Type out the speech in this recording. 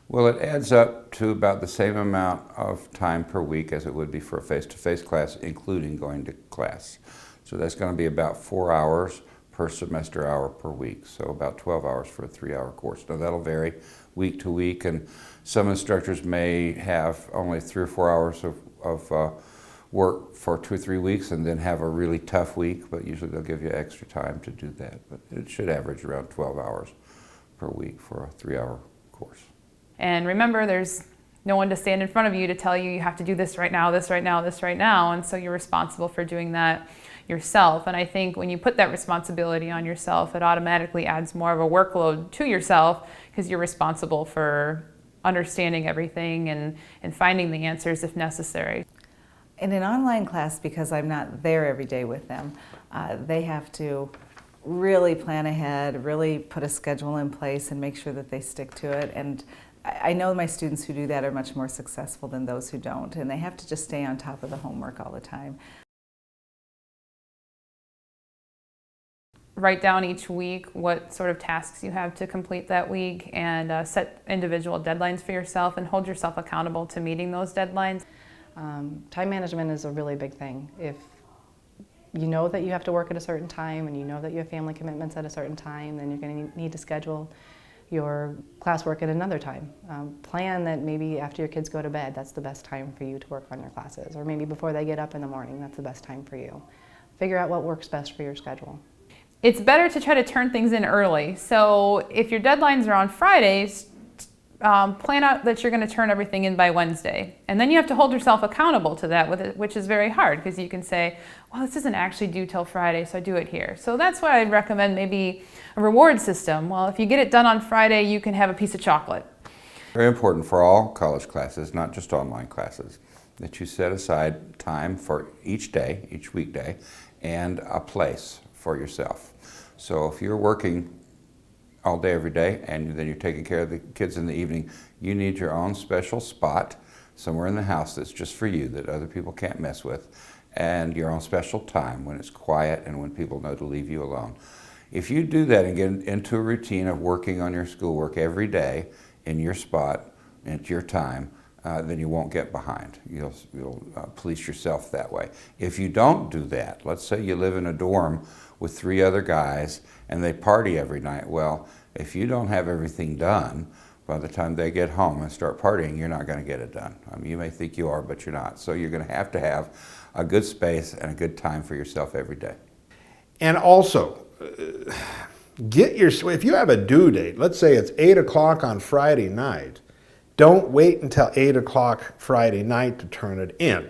Well, it adds up to about the same amount of time per week as it would be for a face-to-face class, including going to class. So that's going to be about 4 hours per semester hour per week, so about 12 hours for a 3-hour course. Now that'll vary week to week, and some instructors may have only 3 or 4 hours of work for 2 or 3 weeks and then have a really tough week, but usually they'll give you extra time to do that. But it should average around 12 hours per week for a 3-hour course. And remember, there's no one to stand in front of you to tell you you have to do this right now, this right now, this right now, and so you're responsible for doing that yourself. And I think when you put that responsibility on yourself, it automatically adds more of a workload to yourself because you're responsible for understanding everything and finding the answers if necessary. In an online class, because I'm not there every day with them, they have to really plan ahead, really put a schedule in place and make sure that they stick to it. And I know my students who do that are much more successful than those who don't, and they have to just stay on top of the homework all the time. Write down each week what sort of tasks you have to complete that week and set individual deadlines for yourself and hold yourself accountable to meeting those deadlines. Time management is a really big thing. If you know that you have to work at a certain time and you know that you have family commitments at a certain time, then you're going to need to schedule your classwork at another time. Plan that maybe after your kids go to bed, that's the best time for you to work on your classes, or maybe before they get up in the morning, that's the best time for you. Figure out what works best for your schedule. It's better to try to turn things in early. So if your deadlines are on Fridays, plan out that you're going to turn everything in by Wednesday. And then you have to hold yourself accountable to that, which is very hard because you can say, well, this isn't actually due till Friday, so I do it here. So that's why I'd recommend maybe a reward system. Well, if you get it done on Friday, you can have a piece of chocolate. Very important for all college classes, not just online classes, that you set aside time for each day, each weekday, and a place for yourself. So if you're working all day, every day, and then you're taking care of the kids in the evening, you need your own special spot somewhere in the house that's just for you, that other people can't mess with, and your own special time when it's quiet and when people know to leave you alone. If you do that and get into a routine of working on your schoolwork every day in your spot, at your time, then you won't get behind. You'll police yourself that way. If you don't do that, let's say you live in a dorm with 3 other guys and they party every night. Well, if you don't have everything done, by the time they get home and start partying, you're not going to get it done. I mean, you may think you are, but you're not. So you're going to have a good space and a good time for yourself every day. And also, if you have a due date, let's say it's 8 o'clock on Friday night, don't wait until 8 o'clock Friday night to turn it in.